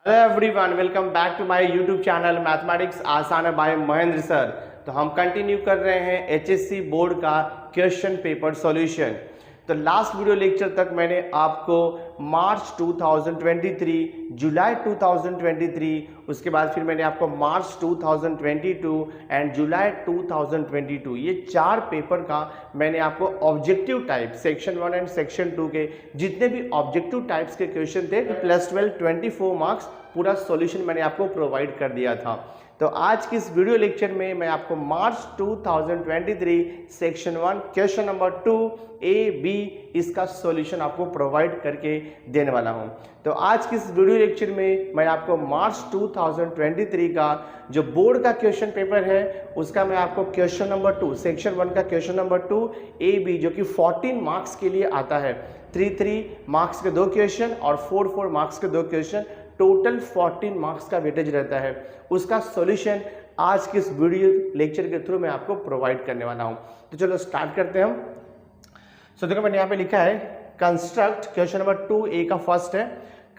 Hello everyone, welcome back to my YouTube channel mathematics आसान है bye Mahendra sir. तो हम कंटिन्यू कर रहे हैं एचएससी बोर्ड का क्वेश्चन पेपर सॉल्यूशन। तो लास्ट वीडियो लेक्चर तक मैंने आपको मार्च 2023, जुलाई 2023, उसके बाद फिर मैंने आपको मार्च 2022 एंड जुलाई 2022 ये 4 पेपर का मैंने आपको objective type section 1 and section 2 के जितने भी ऑब्जेक्टिव टाइप्स के क्वेश्चन थे +12 24 मार्क्स पूरा सॉल्यूशन मैंने आपको प्रोवाइड कर दिया था। तो आज की इस वीडियो लेक्चर में मैं आपको March 2023 section 1 question number 2 A B इसका सॉल्यूशन आपको प्रोवाइड करके देने वाला हूं। तो आज की इस वीडियो लेक्चर में मैं आपको मार्च 2023 का जो बोर्ड का क्वेश्चन पेपर है उसका मैं आपको क्वेश्चन नंबर 2 सेक्शन 1 का क्वेश्चन नंबर 2 ए बी जो कि 14 मार्क्स के लिए आता है। 3 मार्क्स के 2 क्वेश्चन और 4 मार्क्स के 2 क्वेश्चन, टोटल 14 मार्क्स का वेटेज रहता है। उसका सॉल्यूशन आज के इस वीडियो लेक्चर के थ्रू मैं आपको प्रोवाइड करने वाला हूं। तो चलो स्टार्ट करते हैं हम। सो देखो मैंने यहाँ पे लिखा है कंस्ट्रक्ट, क्वेश्चन नंबर 2 ए का फर्स्ट है,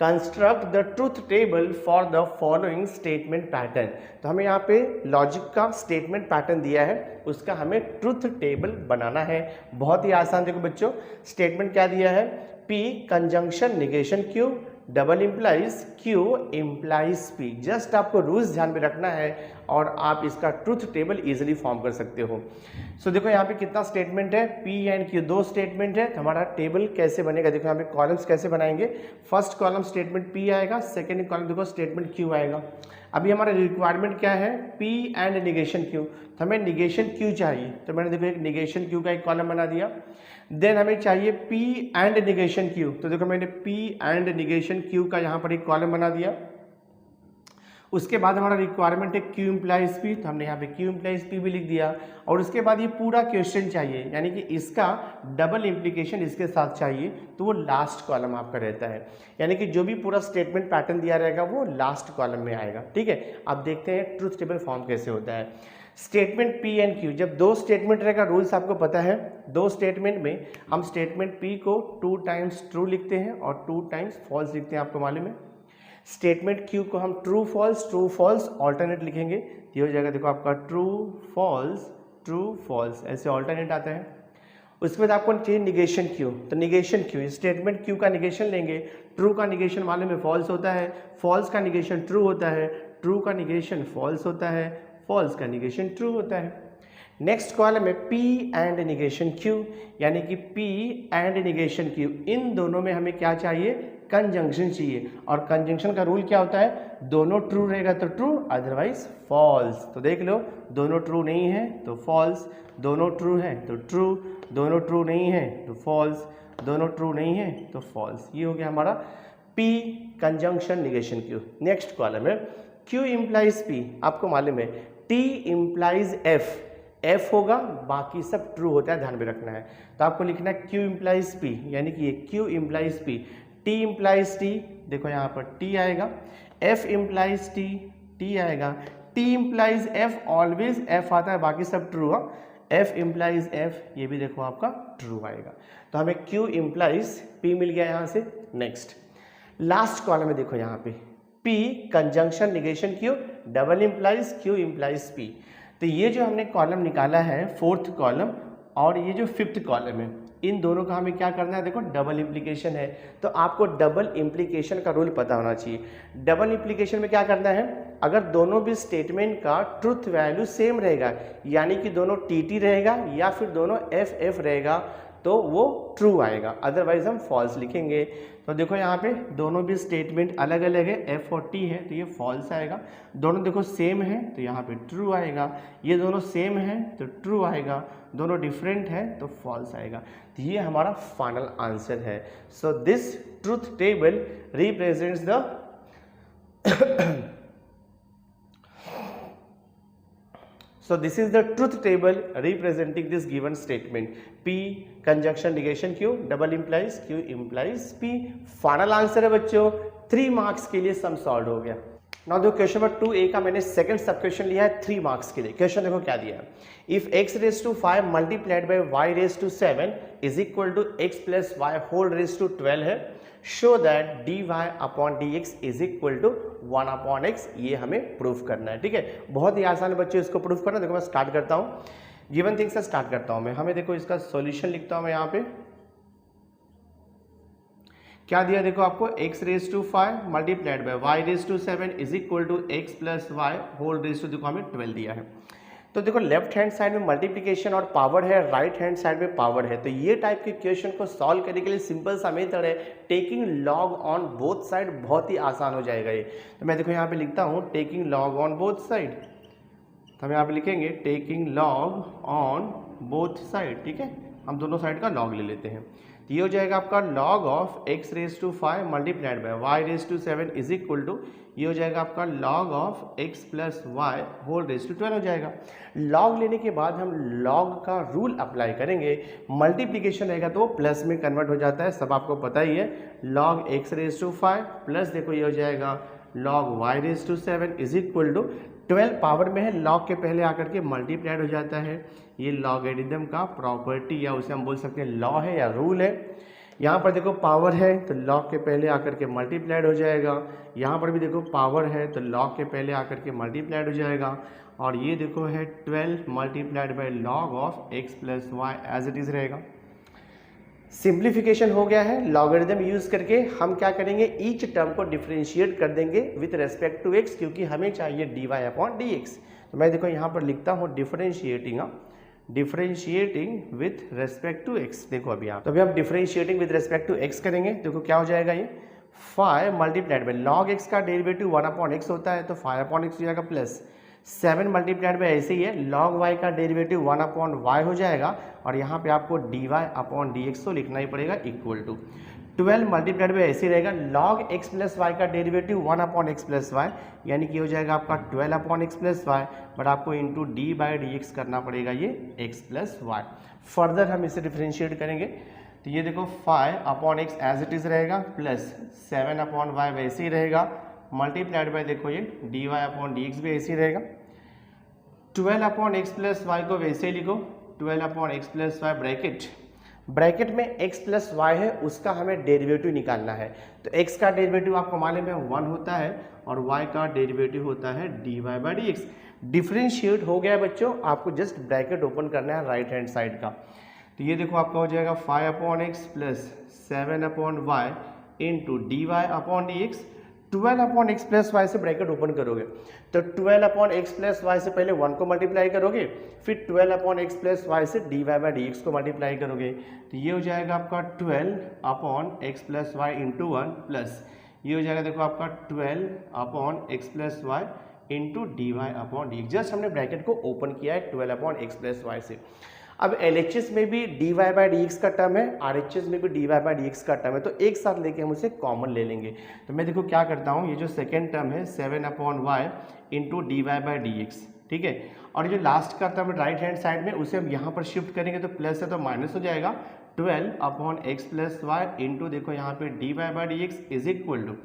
construct the truth table for the following statement pattern. तो हमें यहाँ पे लॉजिक का स्टेटमेंट पैटर्न दिया है, उसका हमें ट्रूथ टेबल बनाना है। बहुत ही आसान। देखो बच्चों, स्टेटमेंट क्या दिया है, P conjunction negation Q double implies Q implies P। Just आपको रूल्स ध्यान में रखना है और आप इसका ट्रूथ टेबल इजीली फॉर्म कर सकते हो। सो देखो यहाँ पे कितना स्टेटमेंट है, P एंड Q 2 स्टेटमेंट है। तो हमारा टेबल कैसे बनेगा, देखो यहाँ पे कॉलम्स कैसे बनाएंगे। फर्स्ट कॉलम स्टेटमेंट P आएगा, सेकेंड कॉलम देखो स्टेटमेंट Q आएगा। अभी हमारा रिक्वायरमेंट क्या है, P एंड निगेशन Q। तो हमें निगेशन Q चाहिए, तो मैंने देखो एक निगेशन Q का एक कॉलम बना दिया। देन हमें चाहिए P एंड निगेशन Q। तो देखो मैंने P एंड निगेशन Q का यहाँ पर एक कॉलम बना दिया। उसके बाद हमारा रिक्वायरमेंट है Q इम्प्लाइज P, तो हमने यहाँ पे Q इम्प्लाइज P भी लिख दिया। और उसके बाद ये पूरा क्वेश्चन चाहिए, यानी कि इसका डबल इम्प्लीकेशन इसके साथ चाहिए, तो वो लास्ट कॉलम आपका रहता है। यानी कि जो भी पूरा स्टेटमेंट पैटर्न दिया रहेगा वो लास्ट कॉलम में आएगा। ठीक है, अब देखते हैं ट्रूथ टेबल फॉर्म कैसे होता है। स्टेटमेंट P एंड Q, जब 2 स्टेटमेंट रहेगा, रूल्स आपको पता है, 2 स्टेटमेंट में हम स्टेटमेंट P को 2 टाइम्स ट्रू लिखते हैं और 2 टाइम्स फॉल्स लिखते हैं, आपको मालूम है। स्टेटमेंट Q को हम ट्रू फॉल्स ऑल्टरनेट लिखेंगे, ये हो जाएगा देखो आपका ट्रू फॉल्स ऐसे ऑल्टरनेट आता है। उसके बाद आपको चाहिए निगेशन Q, तो निगेशन Q स्टेटमेंट Q का निगेशन लेंगे। ट्रू का निगेशन मालूम है फॉल्स होता है, फॉल्स का निगेशन ट्रू होता है, ट्रू का निगेशन फॉल्स होता है, फॉल्स का निगेशन ट्रू होता है। नेक्स्ट कॉलम है P एंड निगेशन Q, यानी कि P एंड निगेशन Q, इन दोनों में हमें क्या चाहिए, कंजंक्शन चाहिए। और कंजंक्शन का रूल क्या होता है, दोनों ट्रू रहेगा तो ट्रू, अदरवाइज फॉल्स। तो देख लो, दोनों ट्रू नहीं है तो फॉल्स, दोनों ट्रू है तो ट्रू, दोनों ट्रू नहीं है तो फॉल्स, दोनों ट्रू नहीं है तो फॉल्स। ये हो गया हमारा P conjunction negation Q। Next column है Q इम्प्लाइज P, आपको मालूम है T इम्प्लाइज F होगा, बाकी सब ट्रू होता है, ध्यान में रखना है। तो आपको लिखना है Q इम्प्लाइज P, यानी कि ये Q implies P, T implies T, देखो यहाँ पर T आएगा, F इम्प्लाइज T आएगा, T implies F, always F आता है, बाकी सब ट्रू है। F इम्प्लाइज F, ये भी देखो आपका ट्रू आएगा। तो हमें Q इम्प्लाइज P मिल गया यहाँ से। नेक्स्ट लास्ट कॉलम में देखो यहाँ पे P conjunction negation Q double implies Q implies P। तो ये जो हमने कॉलम निकाला है 4th कॉलम और ये जो 5th कॉलम है, इन दोनों का हमें क्या करना है, देखो डबल इम्प्लीकेशन है। तो आपको डबल इम्प्लीकेशन का रूल पता होना चाहिए। डबल इम्प्लीकेशन में क्या करना है, अगर दोनों भी स्टेटमेंट का ट्रुथ वैल्यू सेम रहेगा, यानी कि दोनों TT रहेगा या फिर दोनों FF रहेगा, तो वो ट्रू आएगा, अदरवाइज हम फॉल्स लिखेंगे। तो देखो यहाँ पे दोनों भी स्टेटमेंट अलग अलग है, F और T है तो ये फॉल्स आएगा। दोनों देखो सेम है तो यहाँ पे ट्रू आएगा, ये दोनों सेम है तो ट्रू आएगा, दोनों डिफरेंट है तो फॉल्स आएगा। तो ये हमारा फाइनल आंसर है। So this truth table represents the So this is the truth table representing this given statement. P conjunction negation Q double implies Q implies P। Final answer है बच्चों, 3 marks के लिए sum solve हो गया। Now देखो question number 2A का मैंने second सब क्वेश्चन लिया है 3 मार्क्स के लिए। क्वेश्चन देखो क्या दिया है, if x raise to 5 multiplied by y raise to 7 is equal to x plus y whole raise to 12 है, show that dy upon dx is equal to 1 upon x। ये हमें प्रूफ करना है, ठीक है। बहुत ही आसान है बच्चे इसको प्रूफ करना। देखो मैं स्टार्ट करता हूँ, गिवन थिंग से स्टार्ट करता हूँ मैं। हमें देखो इसका सॉल्यूशन लिखता हूँ मैं यहाँ पे। क्या दिया देखो आपको, x raise to 5 multiplied by y raise to 7 is equal to x plus y whole raise to देखो हमें 12 दिया है। तो देखो लेफ्ट हैंड साइड में मल्टीप्लिकेशन और पावर है, राइट हैंड साइड में पावर है। तो ये टाइप के क्वेश्चन को सॉल्व करने के लिए सिंपल सा मेथड है taking log on both side. बहुत ही आसान हो जाएगा ये। तो मैं देखो यहाँ पे लिखता हूँ taking log on both side. तो हम यहाँ पे लिखेंगे taking log on both side, ठीक है। हम दोनों साइड का लॉग ले लेते हैं। ये हो जाएगा आपका log of x raise to 5 multiplied by y raise to 7 is equal to, ये हो जाएगा आपका log of x plus y whole raise to 12 हो जाएगा। लॉग लेने के बाद हम लॉग का रूल अप्लाई करेंगे। मल्टीप्लिकेशन रहेगा तो वो प्लस में कन्वर्ट हो जाता है, सब आपको पता ही है। Log x raise to 5 plus देखो ये हो जाएगा log y raise to 7 is equal to 12 power में है, लॉग के पहले आकर के मल्टीप्लाइड हो जाता है। ये लॉगरिथम का प्रॉपर्टी या उसे हम बोल सकते हैं लॉ है या रूल है। यहाँ पर देखो पावर है तो लॉग के पहले आकर के मल्टीप्लाइड हो जाएगा। यहाँ पर भी देखो पावर है तो लॉग के पहले आकर के मल्टीप्लाइड हो जाएगा। और ये देखो है 12 multiplied by log of x plus y as it is रहेगा। सिंप्लीफिकेशन हो गया है। लॉगरिथम यूज करके हम क्या करेंगे, ईच टर्म को डिफरेंशिएट कर देंगे विथ रेस्पेक्ट टू x, क्योंकि हमें चाहिए dy अपॉन dx। तो मैं देखो यहाँ पर लिखता हूँ differentiating with respect to x। देखो अभी आप, तो अभी हम differentiating with respect to x करेंगे। देखो क्या हो जाएगा, ये 5 मल्टीप्लाइड बाय लॉग x का डेरिवेटिव 1 अपॉन x होता है, तो 5 अपॉन x हो जाएगा प्लस 7 मल्टीप्लाइड बाय ऐसे ही है, लॉग y का डेरिवेटिव 1 अपॉन y हो जाएगा। और यहाँ पे आपको dy अपॉन dx तो लिखना ही पड़ेगा इक्वल टू 12 मल्टीप्लाइड बाय ऐसे ही रहेगा, लॉग x प्लस वाई का derivative 1 upon x plus y, यानी कि हो जाएगा आपका 12 upon x plus y, but आपको into d by d x करना पड़ेगा ये x प्लस वाई। फर्दर हम इसे डिफरेंशिएट करेंगे तो ये देखो 5 upon x as it is रहेगा प्लस 7 अपॉन वाई वैसे ही रहेगा, मल्टीप्लाइड बाय देखो ये d y upon d x भी ऐसे ही रहेगा। 12 अपॉन एक्स प्लस वाई को वैसे ही लिखो 12 upon x plus y bracket में x प्लस वाई है, उसका हमें डेरिवेटिव निकालना है। तो x का डेरिवेटिव आपको मालूम है 1 होता है और y का डेरिवेटिव होता है dy by d x. Differentiate हो गया बच्चों, आपको जस्ट ब्रैकेट ओपन करना है राइट हैंड साइड का। तो ये देखो आपका हो जाएगा 5 upon x plus 7 upon y into d y upon d x. 12 upon x plus y से ब्रैकेट ओपन करोगे तो 12 अपॉन एक्स प्लस वाई से पहले 1 को मल्टीप्लाई करोगे, फिर 12 अपॉन एक्स प्लस वाई से d y by d x को मल्टीप्लाई करोगे, तो ये हो जाएगा आपका 12 upon x plus y into 1 plus ये हो जाएगा देखो आपका 12 upon x plus y into d y upon d x. Just हमने ब्रैकेट को ओपन किया है 12 अपॉन एक्स प्लस वाई से। अब LHS में भी dy बाई डी एक्स का टर्म है, RHS में भी dy बाई डी एक्स का टर्म है, तो एक साथ लेके हम उसे कॉमन ले लेंगे। तो मैं देखो क्या करता हूँ, ये जो सेकेंड टर्म है 7 upon y into d y by d x, ठीक है। और जो लास्ट का टर्म राइट हैंड साइड में उसे हम यहाँ पर शिफ्ट करेंगे तो प्लस है तो माइनस हो जाएगा। 12 upon x plus y into देखो यहाँ पे d y by d x is equal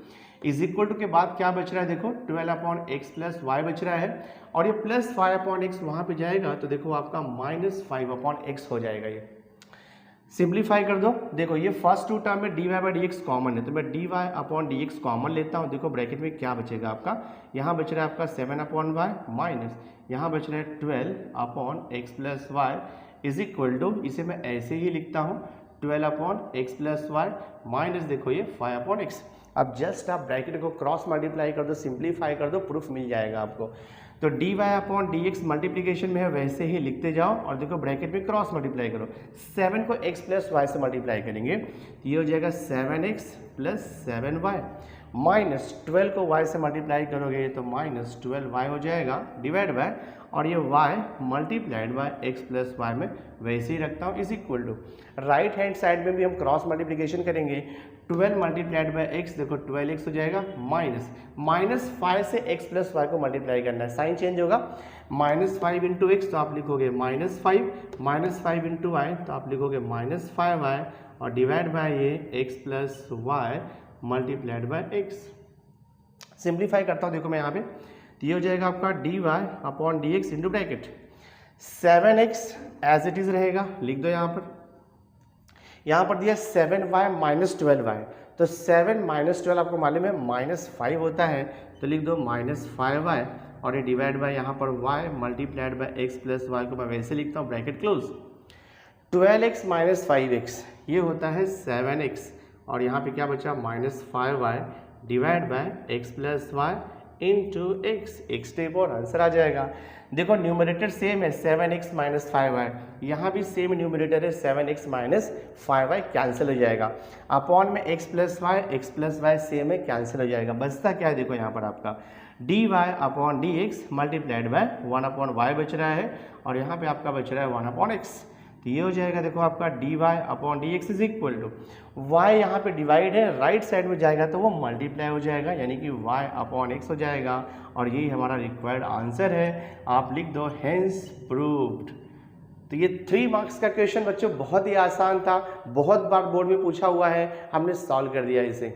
to के बाद क्या बच रहा है देखो 12 अपॉन एक्स प्लस वाई बच रहा है, और ये प्लस 5 अपॉन एक्स वहाँ पे जाएगा तो देखो आपका माइनस 5 अपॉन एक्स हो जाएगा। ये सिंप्लीफाई कर दो, देखो ये फर्स्ट टू टर्म में d y by d x common है तो मैं d y upon d x common लेता हूँ। देखो ब्रैकेट में क्या बचेगा आपका, यहाँ बच रहा है आपका 7 अपॉन वाई माइनस यहाँ बच रहा है 12 upon x plus y is equal to, इसे मैं ऐसे ही लिखता हूँ 12 upon x plus y minus देखो ये 5 अपॉन एक्स। अब जस्ट आप ब्रैकेट को क्रॉस मल्टीप्लाई कर दो, सिंप्लीफाई कर दो, प्रूफ मिल जाएगा आपको। तो d y upon d x multiplication में है वैसे ही लिखते जाओ और देखो ब्रैकेट में क्रॉस मल्टीप्लाई करो। 7 को x प्लस वाई से मल्टीप्लाई करेंगे तो ये हो जाएगा 7x प्लस 7y माइनस 12 को y से मल्टीप्लाई करोगे तो माइनस 12y हो जाएगा डिवाइड बाय, और ये y multiplied by x plus y में वैसे ही रखता हूँ is equal to. Right hand side में भी हम क्रॉस मल्टीप्लिकेशन करेंगे 12 मल्टीप्लाइड बाय x देखो 12x हो जाएगा माइनस 5 से x प्लस वाई को मल्टीप्लाई करना है, साइन चेंज होगा -5 इंटू एक्स तो आप लिखोगे -5 इंटू वाई तो आप लिखोगे -5y और डिवाइड बाय ये x plus y multiplied by x। Simplify करता हूँ, देखो मैं यहाँ पे, तो ये हो जाएगा आपका dy upon d x into bracket 7x as it is रहेगा, लिख दो यहाँ पर दिया 7y माइनस 12y, तो 7 माइनस 12 आपको मालूम है -5 होता है, तो लिख दो -5y और ये डिवाइड बाय यहाँ पर y multiplied by x plus y को मैं वैसे लिखता हूँ bracket close. 12x minus 5x ये होता है 7x और यहाँ पे क्या बचा -5y divide by x plus y into x, x step और आंसर आ जाएगा। देखो न्यूमरेटर सेम है 7x माइनस 5y, यहाँ भी सेम न्यूमरेटर है 7x माइनस 5y, कैंसिल हो जाएगा। अपॉन में x प्लस वाई सेम है, कैंसिल हो जाएगा। बचता क्या है देखो यहाँ पर आपका dy upon d x multiplied by 1 upon y बच रहा है और यहाँ पे आपका बच रहा है 1 अपॉन एक्स, तो ये हो जाएगा देखो आपका dy upon d x is equal to y, यहाँ पे डिवाइड है राइट साइड में जाएगा तो वो मल्टीप्लाई हो जाएगा यानी कि y अपॉन एक्स हो जाएगा और यही हमारा रिक्वायर्ड आंसर है। आप लिख दो हेंस प्रूव्ड। तो ये 3 मार्क्स का क्वेश्चन बच्चों बहुत ही आसान था, बहुत बार बोर्ड में पूछा हुआ है, हमने सॉल्व कर दिया इसे।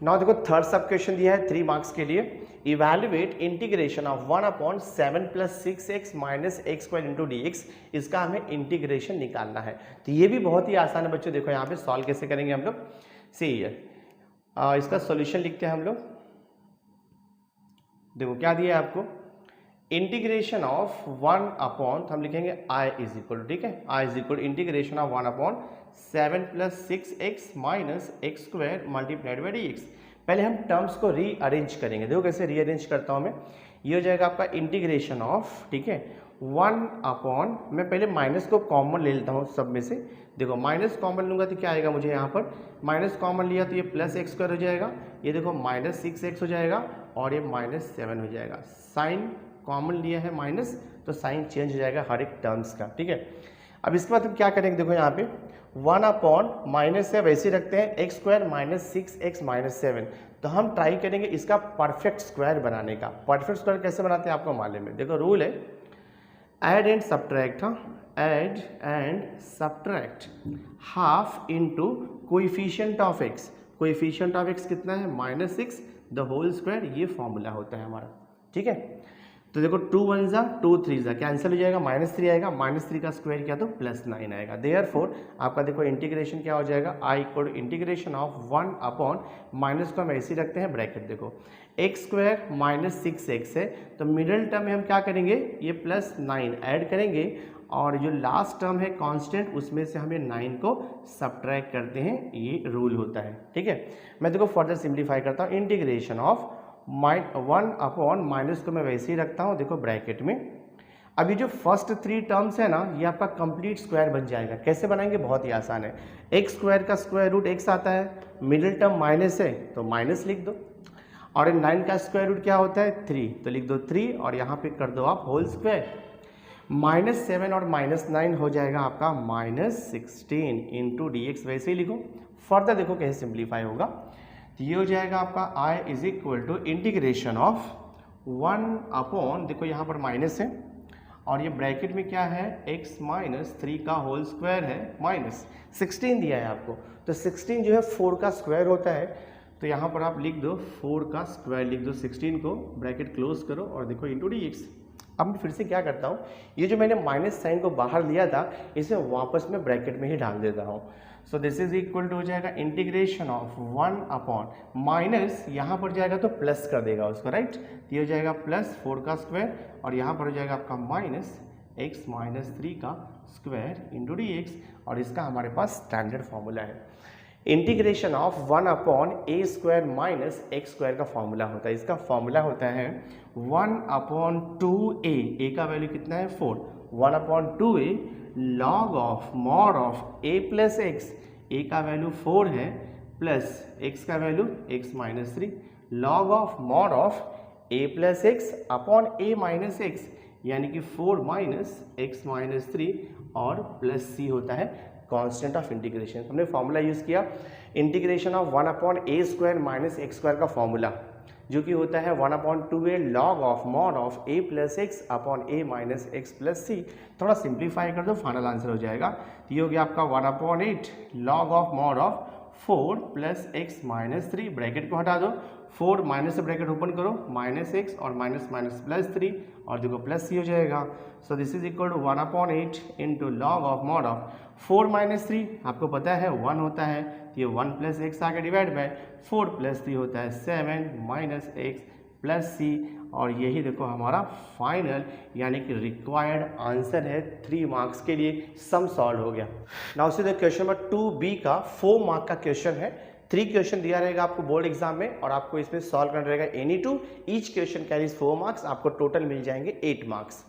नाउ देखो थर्ड सब क्वेश्चन दिया है 3 मार्क्स के लिए, evaluate integration of 1 upon 7 plus 6x minus x square into d x, इसका हमें इंटीग्रेशन निकालना है। तो ये भी बहुत ही आसान है बच्चों, देखो यहाँ पे सॉल्व कैसे करेंगे हम लोग, सी हियर इसका सॉल्यूशन लिखते हैं हम लोग। देखो क्या दिया है आपको, इंटीग्रेशन ऑफ 1 अपॉन, तो हम लिखेंगे i इज इक्वल, ठीक है, i is equal integration of 1 upon 7 plus 6x minus x square multiplied by d x. पहले हम टर्म्स को रीअरेंज करेंगे, देखो कैसे रीअरेंज करता हूँ मैं। ये हो जाएगा आपका इंटीग्रेशन ऑफ, ठीक है, 1 अपॉन, मैं पहले माइनस को कॉमन ले लेता हूँ सब में से। देखो माइनस कॉमन लूँगा तो क्या आएगा मुझे यहाँ पर, माइनस कॉमन लिया तो ये प्लस एक्स स्क्वायर हो जाएगा, ये देखो माइनस 6x हो जाएगा और ये -7 हो जाएगा। साइन कॉमन लिया है माइनस, तो साइन चेंज हो जाएगा हर एक टर्म्स का, ठीक है। अब इसके बाद हम क्या करेंगे, देखो यहाँ पे 1 अपॉन माइनस है वैसे ही रखते हैं, x square minus 6x minus 7, तो हम ट्राई करेंगे इसका परफेक्ट स्क्वायर बनाने का। परफेक्ट स्क्वायर कैसे बनाते हैं आपको मालूम है, देखो रूल है add and subtract, add and subtract half into coefficient of x, coefficient of x कितना है -6 द होल स्क्वायर, ये फॉर्मूला होता है हमारा, ठीक है। तो देखो 2 1 जा 2 3 जा कैंसिल हो जाएगा, -3 आएगा, -3 का स्क्वायर किया तो +9 आएगा। देयरफॉर आपका देखो इंटीग्रेशन क्या हो जाएगा, i equal integration of 1 upon minus को हम ऐसे रखते हैं ब्रैकेट, देखो एक्स स्क्वायर माइनस 6x है, तो मिडिल टर्म में हम क्या करेंगे, ये +9 ऐड करेंगे और जो लास्ट टर्म है कांस्टेंट उसमें से हमें 9 को सब्ट्रैक्ट करते हैं, ये रूल होता है, ठीक है। मैं देखो फर्दर सिंप्लीफाई करता हूँ, इंटीग्रेशन ऑफ 1 अपॉन माइनस को मैं वैसे ही रखता हूँ देखो ब्रैकेट में। अभी जो फर्स्ट 3 टर्म्स है ना, ये आपका कंप्लीट स्क्वायर बन जाएगा। कैसे बनाएंगे, बहुत ही आसान है, एक्स स्क्वायर का स्क्वायर रूट x आता है, मिडिल टर्म माइनस है तो माइनस लिख दो, और 9 का स्क्वायर रूट क्या होता है 3, तो लिख दो 3 और यहाँ पे कर दो आप होल स्क्वायर। -7 और -9 हो जाएगा आपका -16 इंटू डी एक्स, वैसे ही लिखो। फर्दर देखो कैसे सिंप्लीफाई होगा, तो ये हो जाएगा आपका i is equal to integration of 1 upon, देखो यहाँ पर माइनस है और ये ब्रैकेट में क्या है x माइनस 3 का होल स्क्वायर है, -16 दिया है आपको, तो 16 जो है 4 का स्क्वायर होता है, तो यहाँ पर आप लिख दो 4 का स्क्वायर लिख दो, 16 को ब्रैकेट क्लोज करो और देखो इंटू डी एक्स। अब मैं फिर से क्या करता हूँ, ये जो मैंने माइनस साइन को बाहर लिया था इसे वापस में ब्रैकेट में ही डाल देता हूँ। So this is equal to हो जाएगा इंटीग्रेशन ऑफ 1 अपॉन माइनस, यहाँ पर जाएगा तो प्लस कर देगा उसको, राइट, तो ये हो जाएगा +4 का स्क्वायर और यहाँ पर हो जाएगा आपका -x माइनस 3 का स्क्वायर इंटू डी एक्स, और इसका हमारे पास स्टैंडर्ड फॉर्मूला है। Integration of 1 upon a square minus x square का फॉर्मूला होता है, इसका फॉर्मूला होता है 1 अपॉन 2a, a का वैल्यू कितना है 4, 1 upon 2a log of mod of a plus x, a का वैल्यू 4 है प्लस x का value x minus 3, log of mod of a plus x upon a minus x, यानी कि 4 minus x minus 3 और plus c होता है constant of integration. हमने formula use किया integration of 1 upon a square minus x square का formula, जो कि होता है 1 upon 2a log of mod of a plus x upon a minus x plus c. थोड़ा सिंप्लीफाई कर दो, फाइनल आंसर हो जाएगा। तो ये हो गया आपका 1 upon 8 log of mod of 4 plus x minus 3, bracket को हटा दो, 4 माइनस से ब्रैकेट ओपन करो, माइनस एक्स और माइनस माइनस प्लस 3 और देखो प्लस सी हो जाएगा। So this is equal to 1/8 into log of mod of 4 minus 3 आपको पता है 1 होता है, ये 1 प्लस एक्स आगे डिवाइड बाय 4 प्लस 3 होता है 7 माइनस एक्स प्लस सी, और यही देखो हमारा फाइनल यानी कि रिक्वायर्ड आंसर है 3 मार्क्स के लिए। सम सॉल्व हो गया। Now see the question number 2b का 4 मार्क का क्वेश्चन है। 3 क्वेश्चन दिया रहेगा आपको बोर्ड एग्जाम में और आपको इसमें सॉल्व करना रहेगा any 2, each question carries 4 marks, आपको टोटल मिल जाएंगे 8 मार्क्स।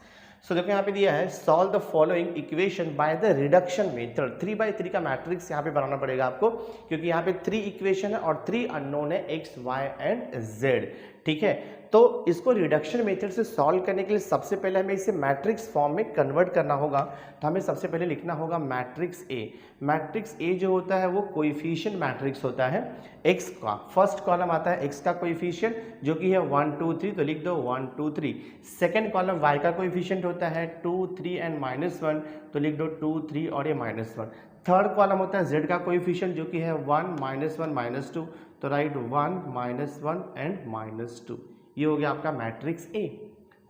सो देखो यहाँ पे दिया है solve the following equation by the reduction method. 3/3 का मैट्रिक्स यहाँ पे बनाना पड़ेगा आपको, क्योंकि यहाँ पे 3 इक्वेशन है और 3 अननोन है x, y एंड z। ठीक है, तो इसको रिडक्शन मेथड से सॉल्व करने के लिए सबसे पहले हमें इसे मैट्रिक्स फॉर्म में कन्वर्ट करना होगा। तो हमें सबसे पहले लिखना होगा मैट्रिक्स ए। मैट्रिक्स ए जो होता है वो कोएफिशिएंट मैट्रिक्स होता है x का। फर्स्ट कॉलम आता है x का कोएफिशिएंट जो कि है 1 2 3, तो लिख दो 1 2 3। सेकेंड कॉलम y का कोएफिशिएंट होता है 2 3 एंड -1, तो लिख दो 2 3 और ये -1। थर्ड कॉलम होता है z का कोएफिशिएंट जो कि है 1 -1 -2, तो राइट 1 -1 एंड -2। ये हो गया आपका मैट्रिक्स ए।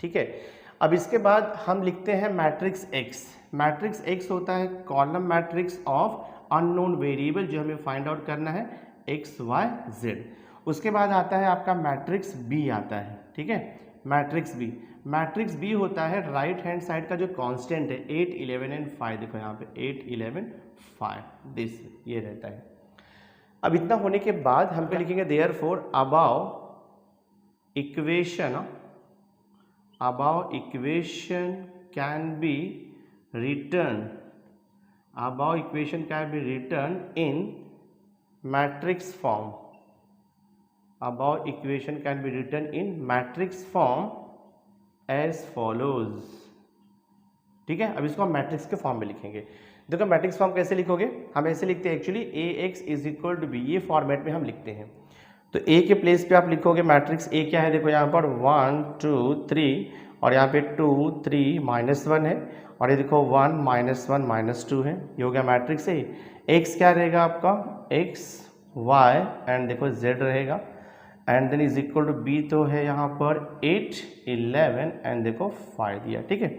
ठीक है, अब इसके बाद हम लिखते हैं मैट्रिक्स एक्स। मैट्रिक्स एक्स होता है column matrix of unknown variable जो हमें फाइंड आउट करना है एक्स वाई जेड। उसके बाद आता है आपका मैट्रिक्स बी आता है। ठीक है, मैट्रिक्स बी। मैट्रिक्स बी होता है राइट हैंड साइड का जो कांस्टेंट है 8 11 एंड 5। देखो यहाँ पे 8 11 5 दिस ये रहता है। अब इतना होने के बाद हम पे लिखेंगे therefore above equation can be written in matrix form. Above equation can be written in matrix form as follows. ठीक है, अब इसको हम मैट्रिक्स के फॉर्म में लिखेंगे। देखो मैट्रिक्स फॉर्म कैसे लिखोगे, हम ऐसे लिखते हैं actually ax is equal to b, ये फॉर्मेट में हम लिखते हैं। तो a के प्लेस पे आप लिखोगे मैट्रिक्स a क्या है, देखो यहाँ पर 1 2 3 और यहाँ पे 2 3 -1 है और ये देखो 1 -1 -2 है। ये हो गया मैट्रिक्स a। x क्या रहेगा आपका, x y एंड देखो z रहेगा and then is equal to b तो है यहाँ पर 8 11 एंड देखो 5 दिया। ठीक है,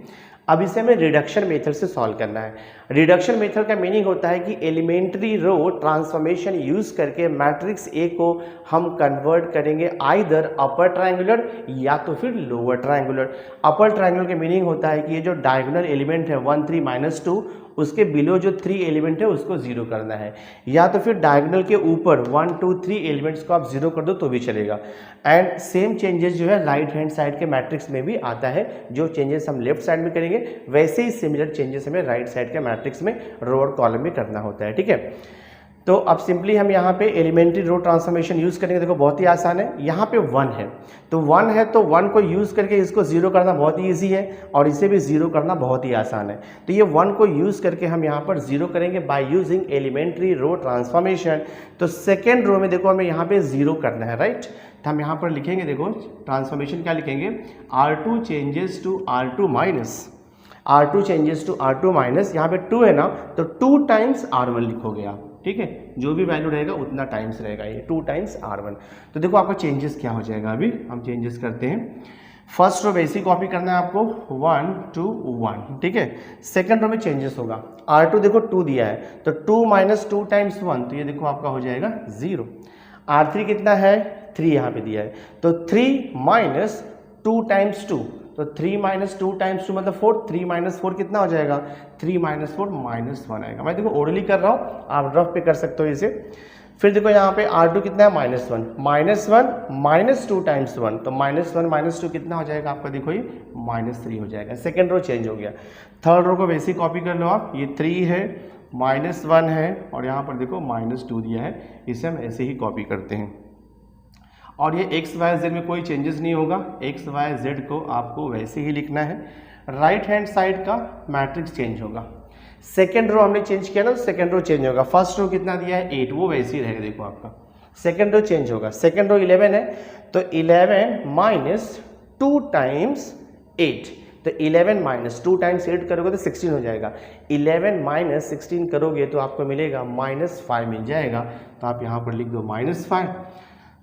अब इसे हमें रिडक्शन मेथड से सॉल्व करना है। रिडक्शन मेथड का मीनिंग होता है कि एलिमेंट्री रो ट्रांसफॉर्मेशन यूज करके मैट्रिक्स ए को हम कन्वर्ट करेंगे आइदर अपर ट्रायंगुलर या तो फिर लोअर ट्रायंगुलर। अपर ट्रायंगुलर के मीनिंग होता है कि ये जो डायगोनल एलिमेंट है 1 3 -2 उसके बिलो जो 3 एलिमेंट है उसको 0 करना है, या तो फिर डायगोनल के ऊपर 1 2 3 एलिमेंट्स को आप 0 कर दो तो भी चलेगा। एंड सेम चेंजेस जो है राइट हैंड साइड के मैट्रिक्स में भी आता है। जो चेंजेस हम लेफ्ट साइड में करेंगे वैसे ही सिमिलर चेंजेस हमें राइट साइड के मैट्रिक्स में रो और कॉलम में करना होता है। ठीक है, तो अब सिंपली हम यहाँ पे एलिमेंट्री रो ट्रांसफॉर्मेशन यूज करेंगे। देखो बहुत ही आसान है, यहाँ पे 1 है तो 1 है तो 1 को यूज करके इसको 0 करना बहुत ही ईजी है और इसे भी 0 करना बहुत ही आसान है। तो ये 1 को यूज करके हम यहाँ पर 0 करेंगे by using elementary row transformation. तो सेकेंड रो में देखो हमें यहाँ पे 0 करना है, राइट। तो हम यहाँ पर लिखेंगे, देखो ट्रांसफॉर्मेशन क्या लिखेंगे, R2 changes to R2 minus, R2 changes to R2 minus, यहाँ पे 2 है ना तो 2 टाइम्स R1 लिखोगे आप। ठीक है, जो भी वैल्यू रहेगा उतना टाइम्स रहेगा, ये 2 टाइम्स R1। तो देखो आपका चेंजेस क्या हो जाएगा, अभी हम चेंजेस करते हैं। फर्स्ट रो वैसे ही कॉपी करना है आपको 1 2 1। ठीक है, सेकंड रो में चेंजेस होगा। R2 देखो 2 दिया है तो 2 - 2 टाइम्स 1 तो ये देखो आपका हो जाएगा 0। R3 कितना है, 3 यहाँ पे दिया है तो 3 - 2 टाइम्स 2 तो 3 - 2 टाइम्स 2 मतलब 4। 3 - 4 कितना हो जाएगा, 3 - 4 -1 आएगा। मैं देखो ओरली कर रहा हूँ, आप रफ पे कर सकते हो इसे। फिर देखो यहाँ पे R2 कितना है, -1 -2 टाइम्स 1 तो -1 -2 कितना हो जाएगा आपका, देखो ये -3 हो जाएगा। सेकेंड रो चेंज हो गया। थर्ड रो को वैसे ही कॉपी कर लो आप, ये 3 है -1 है और यहाँ पर देखो -2 दिया है, इसे हम ऐसे ही कॉपी करते हैं। और ये x y z में कोई चेंजेस नहीं होगा, x y z को आपको वैसे ही लिखना है। राइट हैंड साइड का मैट्रिक्स चेंज होगा। सेकेंड रो हमने चेंज किया ना तो सेकेंड रो चेंज होगा। फर्स्ट रो कितना दिया है 8, वो वैसे ही रहेगा। देखो आपका सेकेंड रो चेंज होगा। सेकेंड रो 11 है तो 11 - 2 टाइम्स 8 तो 11 माइनस 2 टाइम्स 8 करोगे तो 16 हो जाएगा। 11 माइनस 16 करोगे तो आपको मिलेगा -5 मिल जाएगा। तो आप यहाँ पर लिख दो -5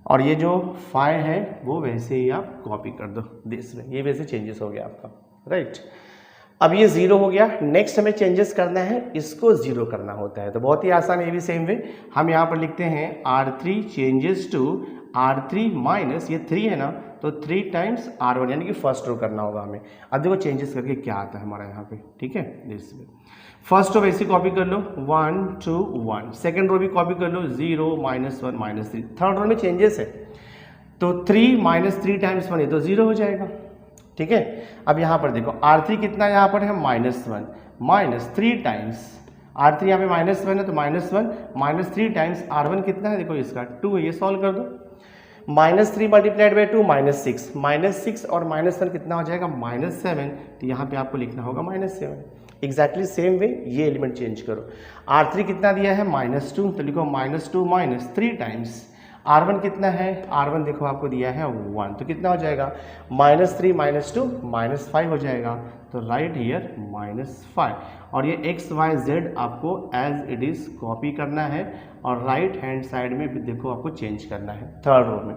और ये जो 5 है वो वैसे ही आप कॉपी कर दो दिस में। ये वैसे चेंजेस हो गया आपका, राइट। अब ये 0 हो गया। नेक्स्ट हमें चेंजेस करना है, इसको 0 करना होता है। तो बहुत ही आसान, ये भी सेम वे हम यहाँ पर लिखते हैं R3 changes to R3 minus ये 3 है ना, तो 3 टाइम्स R1 यानी कि फर्स्ट रो करना होगा हमें। अब देखो चेंजेस करके क्या आता है हमारा यहाँ पे, ठीक है। इसमें फर्स्ट रो वैसे कॉपी कर लो 1 2 1, सेकेंड रो भी कॉपी कर लो 0 -1 -3, थर्ड रो में चेंजेस है तो 3 -3 टाइम्स 1 तो 0 हो जाएगा, ठीक है। अब यहाँ पर देखो R3 कितना यहाँ पर है -1 -3 टाइम्स R3 यहाँ पे -1 है तो -1 -3 टाइम्स R1 कितना है देखो इसका 2 है, ये सॉल्व कर दो। -3 मल्टीप्लाइड बाई 2 -6 और -1 कितना हो जाएगा -7, तो यहाँ पे आपको लिखना होगा -7। एग्जैक्टली सेम वे ये एलिमेंट चेंज करो। R3 कितना दिया है -2 तो लिखो -2 -3 टाइम्स R1 कितना है, R1 देखो आपको दिया है 1 तो कितना हो जाएगा -3 -2 -5 हो जाएगा। तो राइट हियर -5 और ये x y z आपको एज इट इज कॉपी करना है और राइट हैंड साइड में भी देखो आपको चेंज करना है। थर्ड रो में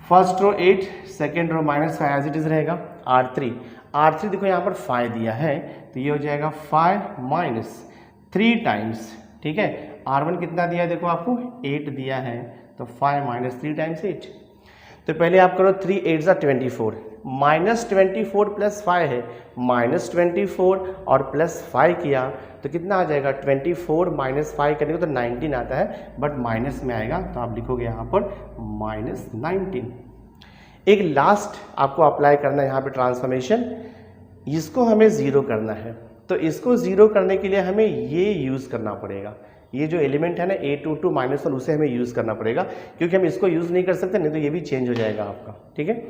first row 8, second row -5 as it is रहेगा। R3 देखो यहाँ पर 5 दिया है तो ये हो जाएगा 5 -3 टाइम्स, ठीक है। R1 कितना दिया है देखो आपको 8 दिया है तो 5 -3 टाइम्स 8। तो पहले आप करो 3 8 24 -24 प्लस 5 है -24 और +5 किया तो कितना आ जाएगा 24 -5 करने को तो 19 आता है बट माइनस में आएगा तो आप लिखोगे यहाँ पर -19। एक लास्ट आपको अप्लाई करना है यहाँ पे ट्रांसफॉर्मेशन, इसको हमें 0 करना है। तो इसको 0 करने के लिए हमें ये यूज़ करना पड़ेगा, ये जो एलिमेंट है ना a22 -1 उसे हमें यूज़ करना पड़ेगा क्योंकि हम इसको यूज़ नहीं कर सकते, नहीं तो ये भी चेंज हो जाएगा आपका, ठीक है।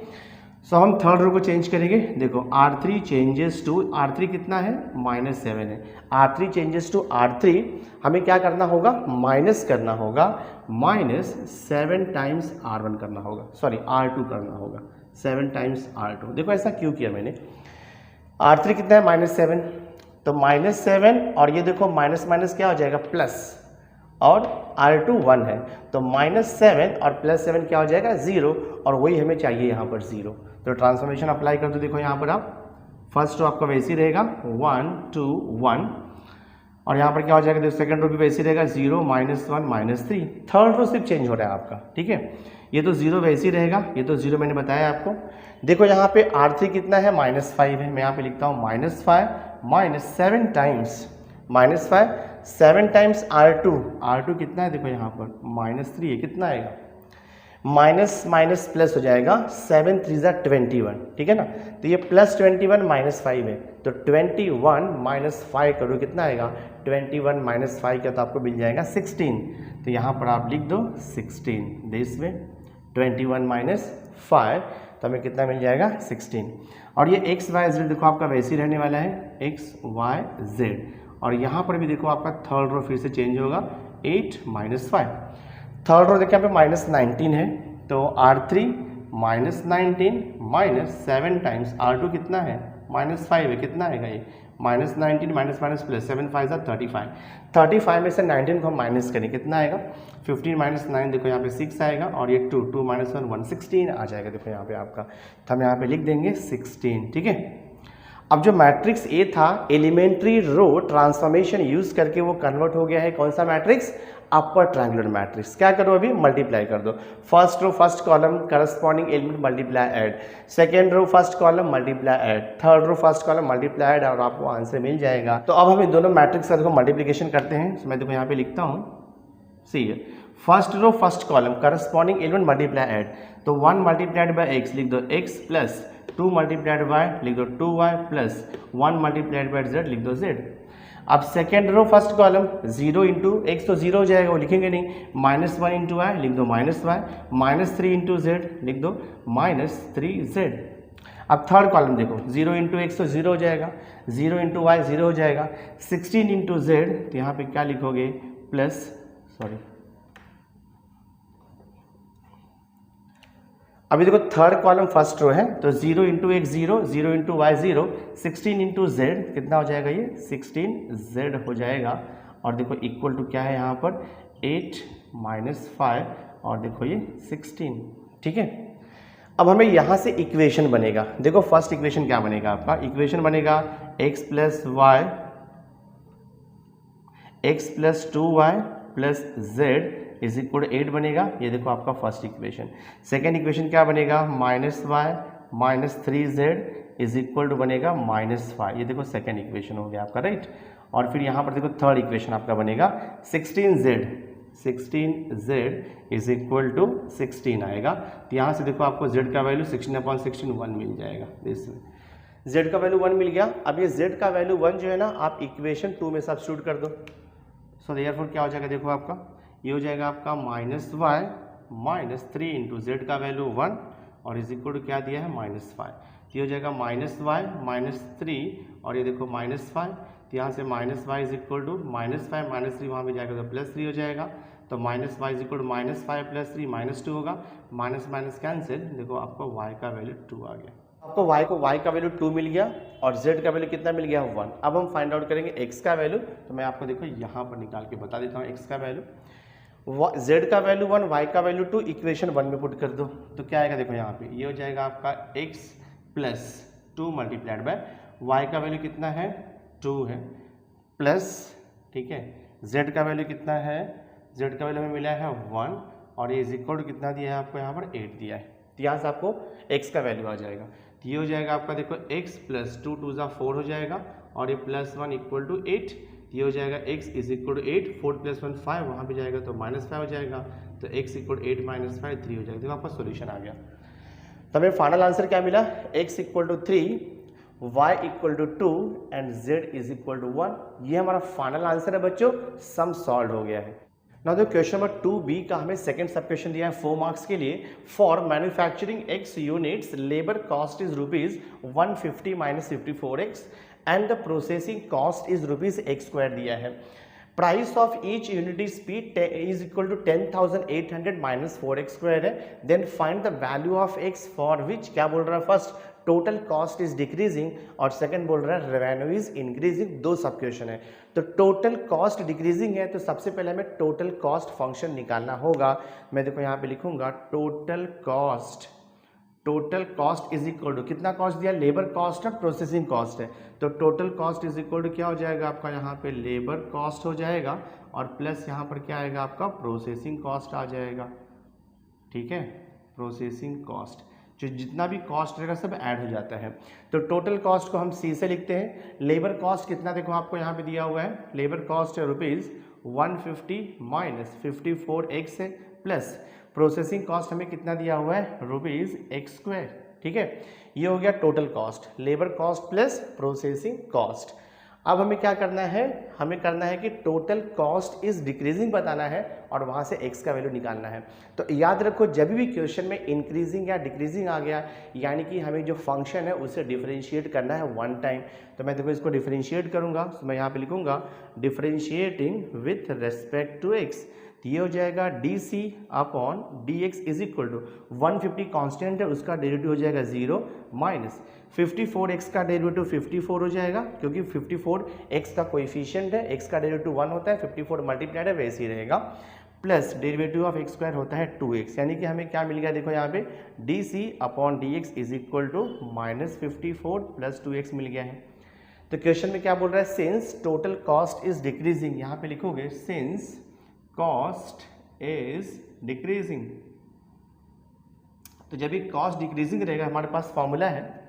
सो हम थर्ड रो को चेंज करेंगे। देखो R3 चेंजेस टू R3 कितना है -7 है। R3 चेंजेस टू R3 हमें क्या करना होगा माइनस करना होगा -7 टाइम्स R1 करना होगा, सॉरी R2 करना होगा 7 टाइम्स R2। देखो ऐसा क्यों किया मैंने, R3 कितना है -7 तो -7 और ये देखो माइनस माइनस क्या हो जाएगा प्लस और R2 1 है तो -7 और +7 क्या हो जाएगा 0 और वही हमें चाहिए यहाँ पर 0। तो ट्रांसफॉर्मेशन अप्लाई कर दो। देखो यहाँ पर आप फर्स्ट रो आपका वैसे ही रहेगा 1 2 1 और यहाँ पर क्या हो जाएगा देखो सेकंड रो भी वैसे ही रहेगा 0 -1 -3। थर्ड रो सिर्फ चेंज हो रहा है आपका, ठीक है। ये तो 0 वैसे ही रहेगा, ये तो 0 मैंने बताया आपको। देखो यहाँ पे R3 कितना है -5 है, मैं यहाँ पे लिखता हूँ -5 -7 टाइम्स -5 7 टाइम्स R2 कितना है देखो यहाँ पर -3 है, कितना आएगा माइनस माइनस प्लस हो जाएगा 7 3 21, ठीक है ना। तो ये +21 -5 है तो 21 -5 करो कितना आएगा 21 -5 का तो आपको मिल जाएगा 16। तो यहाँ पर आप लिख दो 16 दिस में 21 -5 तो हमें कितना मिल जाएगा 16। और ये x y z देखो आपका वैसे ही रहने वाला है x y z और यहाँ पर भी देखो आपका थर्ड रो फिर से चेंज होगा 8 -5। थर्ड रो देखिए यहाँ पे -19 है तो R3 -19 -7 टाइम्स R2 कितना है -5 है, कितना आएगा ये -19 माइनस प्लस 7 5 35 में से 19 को हम माइनस करें कितना आएगा 15 -9 देखो यहाँ पे 6 आएगा और ये 2 -1 1 16 आ जाएगा। देखो यहाँ पे आपका तो हम यहाँ पे लिख देंगे 16, ठीक है। अब जो मैट्रिक्स ए था एलिमेंट्री रो ट्रांसफॉर्मेशन यूज करके वो कन्वर्ट हो गया है कौन सा मैट्रिक्स अपर ट्रायंगुलर मैट्रिक्स। क्या करो अभी मल्टीप्लाई कर दो, first row first column corresponding element multiply add, second row first column multiply add, third row first column multiply add और आपको आंसर मिल जाएगा। तो अब हम इन दोनों मैट्रिक्स का देखो मल्टीप्लिकेशन करते हैं। तो मैं देखो यहाँ पे लिखता हूँ c first row first column corresponding element multiply add, तो 1 मल्टीप्लाइड बाय x लिख दो x प्लस 2 मल्टीप्लाइड y लिख दो 2y plus 1 multiplied by z लिख दो z। अब second row first column 0 into x तो 0 हो जाएगा वो लिखेंगे नहीं, -1 इंटू वाई लिख दो -y, -3 इंटू z लिख दो -3z। अब थर्ड कॉलम देखो 0 इंटू एक्स तो 0 हो जाएगा, 0 इंटू वाई 0 हो जाएगा, 16 इंटू z तो यहाँ पे क्या लिखोगे प्लस अभी देखो थर्ड कॉलम फर्स्ट रो है, तो 0 into x 0, 0 into y 0, 16 into z कितना हो जाएगा, ये 16z हो जाएगा। और देखो इक्वल टू क्या है यहाँ पर 8 माइनस 5 और देखो ये 16। ठीक है, अब हमें यहाँ से इक्वेशन बनेगा। देखो फर्स्ट इक्वेशन क्या बनेगा आपका, इक्वेशन बनेगा x plus y x plus 2y plus z is equal 8 बनेगा। ये देखो आपका फर्स्ट इक्वेशन। सेकेंड इक्वेशन क्या बनेगा, minus y minus 3z is equal to बनेगा -5। ये देखो सेकेंड इक्वेशन हो गया आपका, राइट। और फिर यहाँ पर देखो थर्ड इक्वेशन आपका बनेगा 16z इज इक्वल टू 16 आएगा। तो यहाँ से देखो आपको z का वैल्यू 16/16 1 मिल जाएगा। z का वैल्यू 1 मिल गया। अब ये z का वैल्यू 1 जो है ना, आप इक्वेशन 2 में सब्स्टिट्यूट कर दो। सो देयरफॉर क्या हो जाएगा, देखो आपका ये हो जाएगा आपका -y माइनस 3 इंटू जेड का वैल्यू 1 और इज इक्वल टू क्या दिया है -5। तो ये हो जाएगा -y माइनस 3 और ये देखो -5। तो यहाँ से -y is equal to -5 minus 3 वहाँ पे जाएगा तो +3 हो जाएगा। तो -y इज इक्वल टू -5 + 3 -2 होगा। माइनस माइनस कैंसिल, देखो आपको y का वैल्यू 2 आ गया। आपको y का वैल्यू 2 मिल गया और z का वैल्यू कितना मिल गया 1। अब हम फाइंड आउट करेंगे x का वैल्यू। तो मैं आपको देखो यहाँ पर निकाल के बता देता हूँ x का वैल्यू। z का वैल्यू 1, y का वैल्यू 2, इक्वेशन 1 में पुट कर दो। तो क्या आएगा देखो यहाँ पे, ये हो जाएगा आपका x plus 2 multiplied by y का वैल्यू कितना है 2 है प्लस, ठीक है, z का वैल्यू कितना है, z का वैल्यू हमें मिला है 1 और ये इज इक्वल टू कितना दिया है आपको यहाँ पर 8 दिया है। तो यहाँ से आपको x का वैल्यू आ जाएगा। तो ये हो जाएगा आपका देखो x प्लस 2 2 ज़ा 4 हो जाएगा और ये +1 इक्वल टू 8। ये हो जाएगा x इज इक्वल टू 8, 4 + 1 5, वहाँ पे जाएगा तो -5 हो जाएगा। तो x इक्वल 8 - 5 3 हो जाएगा। देखो आपका सोल्यूशन आ गया। तो हमें फाइनल आंसर क्या मिला, x equal to 3, y equal to 2 and z is equal to 1। ये हमारा फाइनल आंसर है बच्चों, सम सॉल्व हो गया है। ना तो क्वेश्चन नंबर 2b का हमें सेकंड सब क्वेश्चन दिया है 4 मार्क्स के लिए। For manufacturing x units labour cost is ₹150 - 54x and the processing cost is ₹x² दिया है। Price of each unit is equal to 10,800 - 4x² है। Then find the value of x for which, क्या बोल रहा है, first total cost is decreasing और second बोल रहा है रेवेन्यू इज इंक्रीजिंग। दो सब क्वेश्चन है। तो टोटल कॉस्ट डिक्रीजिंग है तो सबसे पहले हमें टोटल कॉस्ट फंक्शन निकालना होगा। मैं देखो यहाँ पे लिखूंगा total cost is equal to, कितना कॉस्ट दिया, लेबर कॉस्ट है, प्रोसेसिंग कॉस्ट है। तो total cost is equal to क्या हो जाएगा आपका, यहाँ पे लेबर कॉस्ट हो जाएगा और प्लस यहाँ पर क्या आएगा आपका प्रोसेसिंग कॉस्ट आ जाएगा। ठीक है, प्रोसेसिंग कॉस्ट, जो जितना भी कॉस्ट रहेगा सब ऐड हो जाता है। तो टोटल कॉस्ट को हम C से लिखते हैं। लेबर कॉस्ट कितना देखो आपको यहाँ पे दिया हुआ है, लेबर कॉस्ट है ₹150 माइनस 54x है प्लस प्रोसेसिंग कॉस्ट हमें कितना दिया हुआ है ₹x²। ठीक है, ये हो गया total cost, labour cost plus processing cost. अब हमें क्या करना है, हमें करना है कि टोटल कॉस्ट इज डिक्रीजिंग बताना है और वहाँ से x का वैल्यू निकालना है। तो याद रखो जब भी क्वेश्चन में इंक्रीजिंग या डिक्रीजिंग आ गया, यानी कि हमें जो फंक्शन है उसे डिफरेंशिएट करना है वन टाइम। तो मैं देखो इसको डिफरेंशिएट करूँगा, तो मैं यहाँ पे लिखूँगा differentiating with respect to x। ये हो जाएगा dc upon dx is equal to 150 constant है, उसका डेरिवेटिव हो जाएगा 0 माइनस 54x का डेरिवेटिव 54 हो जाएगा, क्योंकि 54x का कोएफिशिएंट है, x का डेरिवेटिव 1 होता है, 54 मल्टीप्लाइड है वैसे ही रहेगा, प्लस डेरिवेटिव ऑफ x² होता है 2x। यानी कि हमें क्या मिल गया देखो यहाँ पे dc upon dx is equal to -54 plus 2x मिल गया है। तो क्वेश्चन में क्या बोल रहा है, since total cost is decreasing, यहाँ पे लिखोगे सिंस कॉस्ट इज डिक्रीजिंग। तो जब भी कॉस्ट डिक्रीजिंग रहेगा हमारे पास फॉर्मूला है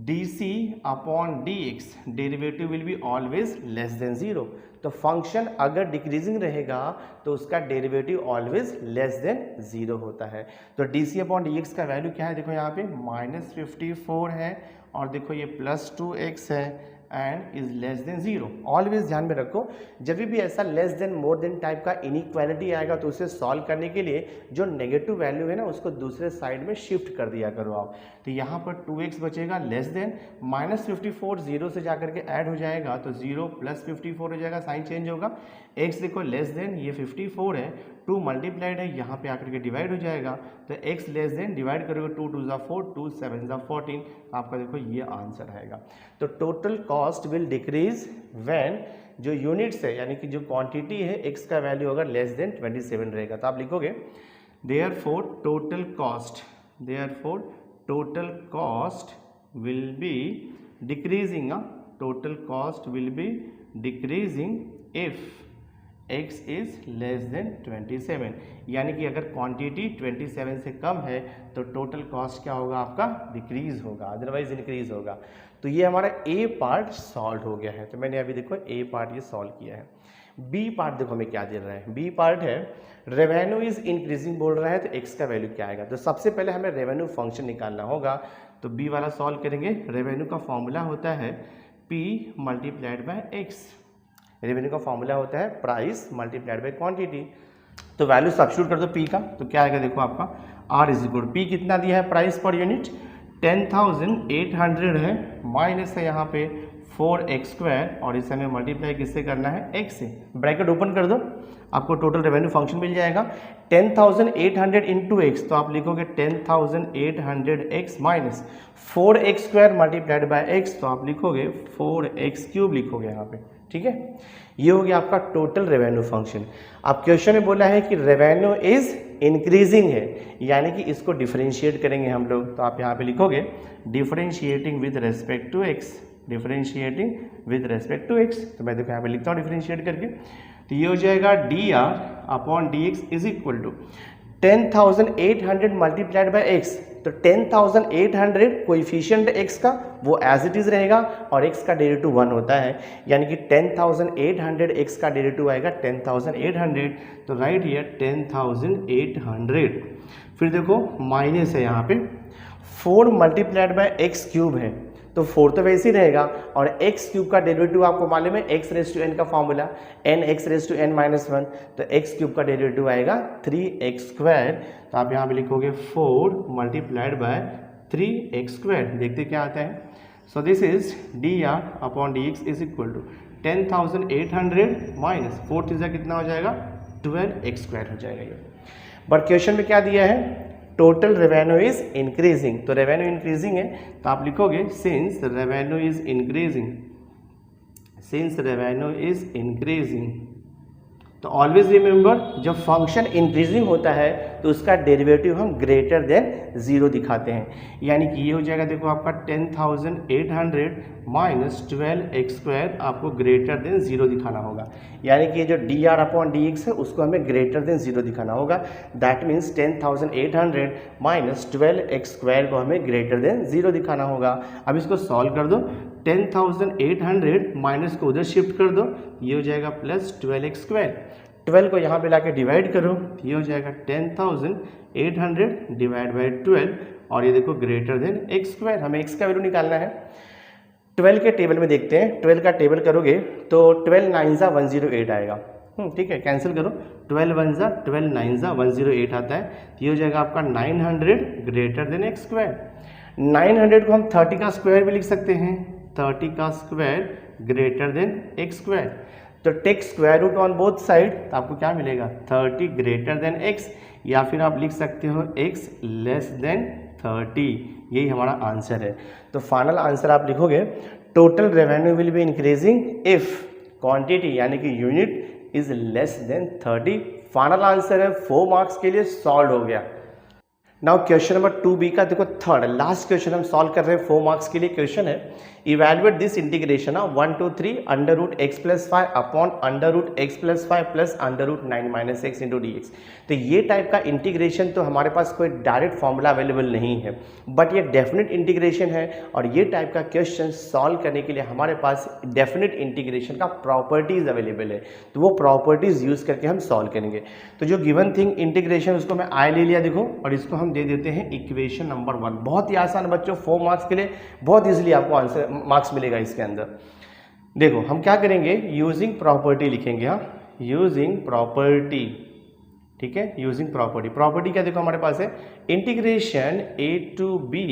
dc upon dx, derivative will be always less than 0। तो फंक्शन अगर डिक्रीजिंग रहेगा तो उसका डेरिवेटिव ऑलवेज लेस देन 0 होता है। तो dc अपॉन dx का वैल्यू क्या है देखो यहाँ पे -54 है और देखो ये +2x है and is less than 0। Always ध्यान में रखो जब भी ऐसा less than more than type का इनइक्वालिटी आएगा तो उसे सॉल्व करने के लिए जो नेगेटिव वैल्यू है ना उसको दूसरे साइड में शिफ्ट कर दिया करो आप। तो यहाँ पर 2x बचेगा लेस देन -54 0 से जाकर के ऐड हो जाएगा तो 0 + 54 हो जाएगा, साइन चेंज होगा। x देखो लेस देन, ये 54 है, 2 मल्टीप्लाइड है, यहाँ पे आकर के डिवाइड हो जाएगा, तो x लेस देन डिवाइड करोगे 2 2 4 2 7 14, आपका देखो ये आंसर आएगा। तो total cost will decrease when जो यूनिट्स है यानी कि जो क्वांटिटी है x का वैल्यू अगर लेस देन 27 रहेगा, तो आप लिखोगे therefore total cost will be decreasing, total cost will be decreasing if x is less than 27, यानी कि अगर क्वांटिटी 27 से कम है तो टोटल कॉस्ट क्या होगा आपका, डिक्रीज होगा, अदरवाइज इंक्रीज होगा। तो ये हमारा ए पार्ट सॉल्व हो गया है। तो मैंने अभी देखो ए पार्ट ये सॉल्व किया है। बी पार्ट देखो हमें क्या दे रहा है, बी पार्ट है रेवेन्यू इज इंक्रीजिंग बोल रहा है, तो एक्स का वैल्यू क्या आएगा। तो सबसे पहले हमें रेवेन्यू फंक्शन निकालना होगा, तो बी वाला सॉल्व करेंगे। रेवेन्यू का फॉर्मूला होता है P multiplied by x, revenue का फॉर्मूला होता है प्राइस मल्टीप्लाइड बाय क्वांटिटी। तो वैल्यू सब्स्टिट्यूट कर दो पी का, तो क्या आएगा देखो आपका आर इज इक्वल, पी कितना दिया है प्राइस पर यूनिट 10,800 है, माइनस है यहाँ पे 4x² और इसे हमें मल्टीप्लाई किससे करना है, x से। ब्रैकेट ओपन कर दो, आपको टोटल रेवेन्यू फंक्शन मिल जाएगा 10,800 इंटू एक्स, तो आप लिखोगे 10,800x minus 4x² multiplied by x, तो आप लिखोगे 4x³ लिखोगे यहाँ पे, ठीक है। ये हो गया आपका टोटल रेवेन्यू फंक्शन। अब क्वेश्चन में बोला है कि रेवेन्यू इज इंक्रीजिंग है, यानी कि इसको डिफरेंशिएट करेंगे हम लोग, तो आप यहाँ पे लिखोगे differentiating with respect to x, differentiating with respect to x. तो मैं देखो यहाँ पे लिखता हूँ डिफरेंशिएट करके, तो ये हो जाएगा dr upon dx is equal to 10,800 multiplied by x, तो 10,800 कोएफिशिएंट x का वो एज इट इज रहेगा और x का डेरिवेटिव 1 होता है, यानी कि 10,800 x का डेरिवेटिव आएगा 10,800, तो राइट हियर 10,800। फिर देखो माइनस है यहाँ पे 4 मल्टीप्लाइड बाय x³ है, तो 4 तो वैसे ही रहेगा, और x³ का डेरिवेटिव आपको मालूम है x रेज़ टू n का formula nx raise to n minus 1, तो x³ का डेरिवेटिव आएगा 3x², तो आप यहाँ पे लिखोगे 4 मल्टीप्लाइड बाय 3x², देखते क्या आता है। So this is dr upon dx is equal to 10,800 minus 4 चीज़ा कितना हो जाएगा 12x² हो जाएगा ये। बट क्वेश्चन में क्या दिया है, टोटल रेवेन्यू इज इंक्रीजिंग, तो रेवेन्यू इंक्रीजिंग है, तो आप लिखोगे since revenue is increasing, since revenue is increasing, तो ऑलवेज रिमेंबर जब फंक्शन इंक्रीजिंग होता है तो उसका डेरिवेटिव हम ग्रेटर देन 0 दिखाते हैं, यानी कि ये हो जाएगा देखो आपका 10,800 माइनस 12x² आपको ग्रेटर देन 0 दिखाना होगा, यानी कि ये जो dr अपॉन dx है उसको हमें ग्रेटर देन 0 दिखाना होगा। दैट मीन्स 10,800 माइनस 12x² को हमें ग्रेटर देन 0 दिखाना होगा। अब इसको सॉल्व कर दो, 10,800 माइनस को उधर शिफ्ट कर दो, ये हो जाएगा प्लस 12x², 12 को यहाँ पे लाके डिवाइड करो, ये हो जाएगा 10,800 डिवाइड बाई 12, और ये देखो ग्रेटर देन x², हमें x का वैल्यू निकालना है। 12 के टेबल में देखते हैं, 12 का टेबल करोगे तो 12 9 ज़ा 108 आएगा, ठीक है, कैंसिल करो, 12 1 ज़ा 12 9 ज़ा 108 आता है, ये हो जाएगा आपका 900 ग्रेटर देन x²। 900 को हम 30 का स्क्वायर भी लिख सकते हैं, 30 का स्क्वायर ग्रेटर देन x², तो take square root on both side, तो आपको क्या मिलेगा 30 ग्रेटर देन x, या फिर आप लिख सकते हो x लेस देन 30, यही हमारा आंसर है। तो फाइनल आंसर आप लिखोगे total revenue will be increasing if quantity यानी कि unit is less than 30। Final answer है 4 मार्क्स के लिए सॉल्व हो गया। नाउ क्वेश्चन नंबर 2b का देखो थर्ड लास्ट क्वेश्चन हम सॉल्व कर रहे हैं 4 मार्क्स के लिए। क्वेश्चन है evaluate this integration 1 to 3 under root x plus 5 upon under root x plus 5 plus under root 9 minus x into d x. तो ये टाइप का इंटीग्रेशन तो हमारे पास कोई डायरेक्ट फॉर्मूला अवेलेबल नहीं है, बट ये डेफिनेट इंटीग्रेशन है, और ये टाइप का क्वेश्चन सॉल्व करने के लिए हमारे पास डेफिनेट इंटीग्रेशन का प्रॉपर्टीज अवेलेबल है, तो वो प्रॉपर्टीज यूज करके हम सॉल्व करेंगे। तो जो गिवन थिंग इंटीग्रेशन उसको मैं आई ले लिया देखो, और इसको हम दे देते हैं इक्वेशन नंबर 1। बहुत ही आसान बच्चों, 4 मार्क्स के लिए बहुत इजीली आपको आंसर मार्क्स मिलेगा इसके अंदर। देखो हम क्या करेंगे, यूजिंग प्रॉपर्टी लिखेंगे, हाँ यूजिंग प्रॉपर्टी, ठीक है, यूजिंग प्रॉपर्टी। प्रॉपर्टी क्या देखो हमारे पास है integration a to b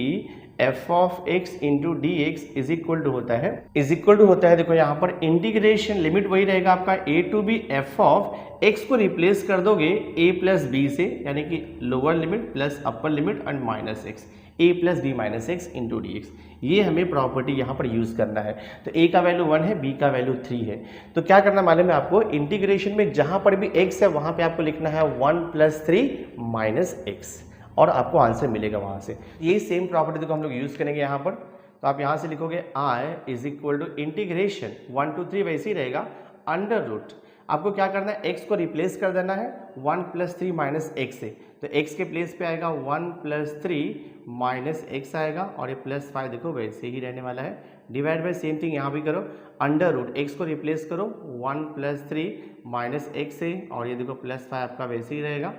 f of x into d x is equal to होता है देखो यहाँ पर इंटीग्रेशन लिमिट वही रहेगा आपका a to b f of x को रिप्लेस कर दोगे ए प्लस बी से, यानी कि lower limit plus upper limit and minus x, a plus b minus x into d x. ये हमें प्रॉपर्टी यहाँ पर यूज़ करना है। तो ए का वैल्यू 1 है, बी का वैल्यू 3 है। तो क्या करना मालूम है आपको, इंटीग्रेशन में जहाँ पर भी x है वहाँ पे आपको लिखना है 1 प्लस 3 माइनस एक्स, और आपको आंसर मिलेगा वहाँ से। यही सेम प्रॉपर्टी को हम लोग यूज़ करेंगे यहाँ पर। तो आप यहाँ से लिखोगे i is equal to integration 1 to 3 वैसे ही रहेगा, अंडर रूट आपको क्या करना है, x को रिप्लेस कर देना है 1 प्लस 3 माइनस एक्स से। तो x के प्लेस पे आएगा 1 प्लस 3 माइनस एक्स आएगा, और ये प्लस 5 देखो वैसे ही रहने वाला है। डिवाइड बाय सेम थिंग यहाँ भी करो, अंडर रूट x को रिप्लेस करो 1 प्लस 3 माइनस एक्स से, और ये देखो प्लस 5 आपका वैसे ही रहेगा।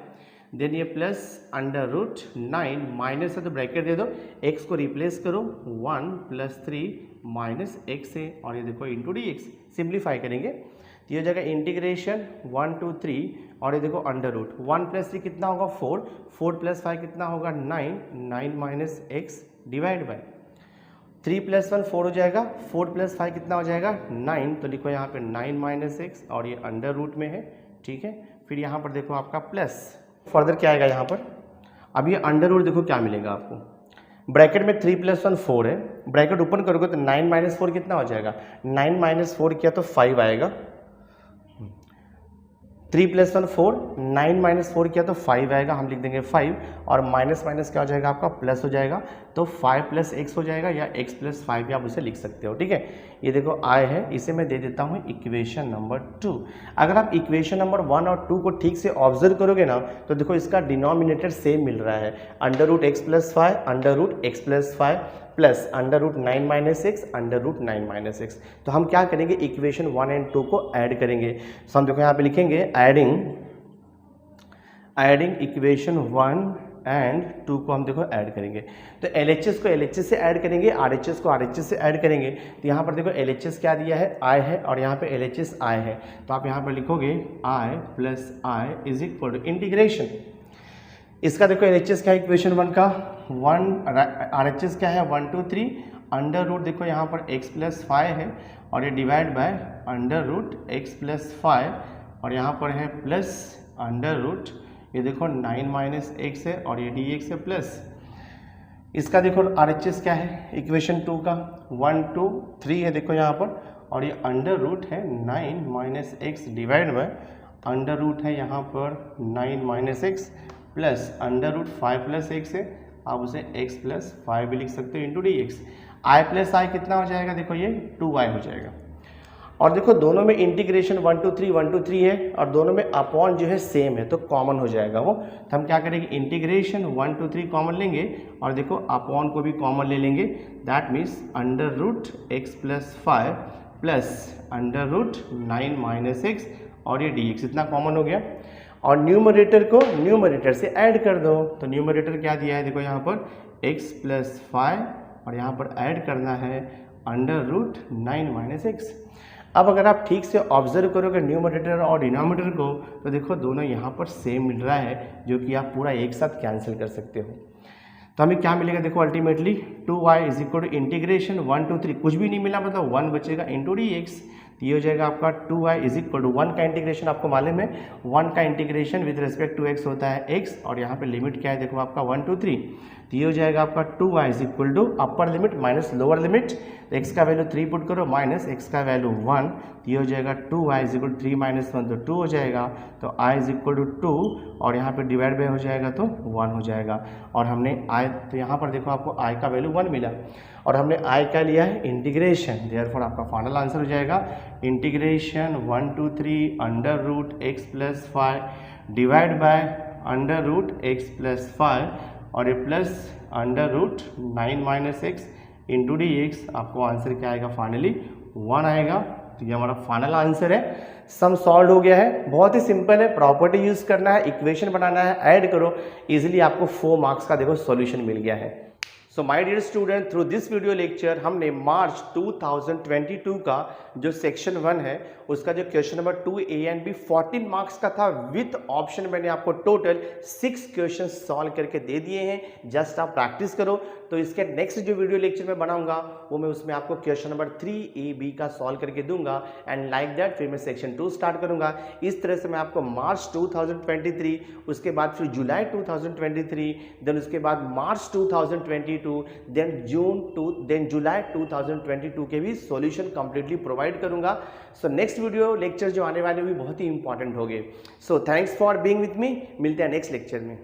देन ये प्लस अंडर रूट 9 माइनस है तो ब्रैकेट दे दो, x को रिप्लेस करो 1 प्लस 3 माइनस एक्स से, और ये देखो इंटू डी एक्स। सिंप्लीफाई करेंगे तो ये हो जाएगा इंटीग्रेशन 1 to 3, और ये देखो अंडर रूट 1 प्लस 3 कितना होगा 4, 4 प्लस 5 कितना होगा 9, 9 minus x divide bye 3 plus 1 4 हो जाएगा, 4 प्लस 5 कितना हो जाएगा 9, तो लिखो यहाँ पे 9 माइनस एक्स, और ये अंडर रूट में है, ठीक है। फिर यहाँ पर देखो आपका प्लस, फर्दर क्या आएगा यहाँ पर, अब ये अंडर रूट देखो क्या मिलेगा आपको, ब्रैकेट में 3 प्लस 1 4 है, ब्रैकेट ओपन करोगे तो 9 माइनस 4 कितना हो जाएगा, 9 माइनस 4 किया तो 5 आएगा, 3 प्लस 1 4, 9 माइनस 4 किया तो 5 आएगा, हम लिख देंगे 5, और माइनस माइनस क्या हो जाएगा आपका प्लस हो जाएगा, तो 5 प्लस एक्स हो जाएगा, या x प्लस 5 भी आप उसे लिख सकते हो, ठीक है। ये देखो i है, इसे मैं दे देता हूँ इक्वेशन नंबर 2। अगर आप इक्वेशन नंबर 1 और 2 को ठीक से ऑब्जर्व करोगे ना, तो देखो इसका डिनोमिनेटर सेम मिल रहा है, under root x plus 5, under root x plus 5 plus under root 9 minus x, under root 9 minus x. तो हम क्या करेंगे, इक्वेशन 1 एंड 2 को ऐड करेंगे। सो हम देखो यहाँ पे लिखेंगे एडिंग इक्वेशन 1 एंड 2 को हम देखो ऐड करेंगे। तो LHS को LHS से ऐड करेंगे, RHS को RHS से ऐड करेंगे। तो यहाँ पर देखो LHS क्या दिया है, I है, और यहाँ पे LHS I है। तो आप यहाँ पर लिखोगे I plus I is equal to integration, इसका देखो LHS क्या है इक्वेशन 1 का 1, RHS क्या है 1 to 3, अंडर रूट देखो यहाँ पर x प्लस 5 है, और ये divide by under root x plus 5, और यहाँ पर है प्लस अंडर रूट, ये देखो 9 माइनस एक्स है, और ये dx है प्लस, इसका देखो RHS क्या है इक्वेशन 2 का 1 to 3 है देखो यहाँ पर, और ये अंडर रूट है 9 minus x divide by under root है यहाँ पर 9 minus x plus under root 5 plus x है, आप उसे x प्लस 5 भी लिख सकते हो इंटू डी एक्स। आई प्लस आई कितना हो जाएगा, देखो ये 2y हो जाएगा, और देखो दोनों में इंटीग्रेशन 1 to 3 है, और दोनों में अपॉन जो है सेम है, तो कॉमन हो जाएगा वो। तो हम क्या करेंगे, इंटीग्रेशन 1 to 3 कॉमन लेंगे, और देखो अपॉन को भी कॉमन ले लेंगे, that means under root x plus 5 plus under root 9 minus x, और ये डी एक्स इतना कॉमन हो गया, और न्यूमरेटर को न्यूमरेटर से ऐड कर दो। तो न्यूमरेटर क्या दिया है देखो यहाँ पर x प्लस 5, और यहाँ पर ऐड करना है अंडर रूट 9 माइनस एक्स। अब अगर आप ठीक से ऑब्जर्व करोगे न्यूमरेटर और डिनोमिनेटर को, तो देखो दोनों यहाँ पर सेम मिल रहा है, जो कि आप पूरा एक साथ कैंसिल कर सकते हो। तो हमें क्या मिलेगा देखो ultimately 2y is equal to integration 1 to 3, कुछ भी नहीं मिला मतलब 1 बचेगा इंटू डी एक्स। ये हो जाएगा आपका 2y इज इक्वल टू 1 का इंटीग्रेशन, आपको मालूम है 1 का integration with respect to x होता है x, और यहाँ पे लिमिट क्या है देखो आपका 1 to 3। तो ये हो जाएगा आपका 2y is equal to upper limit minus lower limit, तो x का वैल्यू 3 पुट करो माइनस x का वैल्यू 1, तो ये हो जाएगा 2y is equal to 3 minus 1 तो 2 हो जाएगा, तो i इज इक्वल टू 2, और यहाँ पे डिवाइड बाय हो जाएगा तो 1 हो जाएगा, और हमने i, तो यहाँ पर देखो आपको i का वैल्यू 1 मिला, और हमने i का लिया है इंटीग्रेशन, देयरफॉर आपका फाइनल आंसर हो जाएगा integration 1 to 3 under root x plus 5 divide by under root x plus 5, और ये plus under root 9 minus x into d x. आपको आंसर क्या आएगा फाइनली 1 आएगा। तो ये हमारा फाइनल आंसर है। सम सॉल्व हो गया है, बहुत ही सिंपल है, प्रॉपर्टी यूज करना है, इक्वेशन बनाना है, ऐड करो, इजीली आपको 4 मार्क्स का देखो सॉल्यूशन मिल गया है। So my dear student, through this video lecture हमने मार्च 2022 का जो सेक्शन 1 है उसका जो question number 2 A and B 14 marks का था, विथ ऑप्शन मैंने आपको टोटल 6 क्वेश्चन सॉल्व करके दे दिए हैं। जस्ट आप प्रैक्टिस करो, तो इसके नेक्स्ट जो वीडियो लेक्चर में बनाऊंगा वो मैं उसमें आपको क्वेश्चन नंबर 3AB का सॉल्व करके दूंगा एंड लाइक दैट फिर मैं सेक्शन 2 स्टार्ट करूंगा। इस तरह से मैं आपको मार्च 2023, उसके बाद फिर जुलाई 2023, देन उसके बाद मार्च 2022, देन जुलाई 2022 के भी सॉल्यूशन कंप्लीटली प्रोवाइड करूंगा। सो नेक्स्ट वीडियो लेक्चर जो आने वाले भी बहुत ही इंपॉर्टेंट होंगे। So thanks for being with me, मिलते हैं नेक्स्ट लेक्चर में।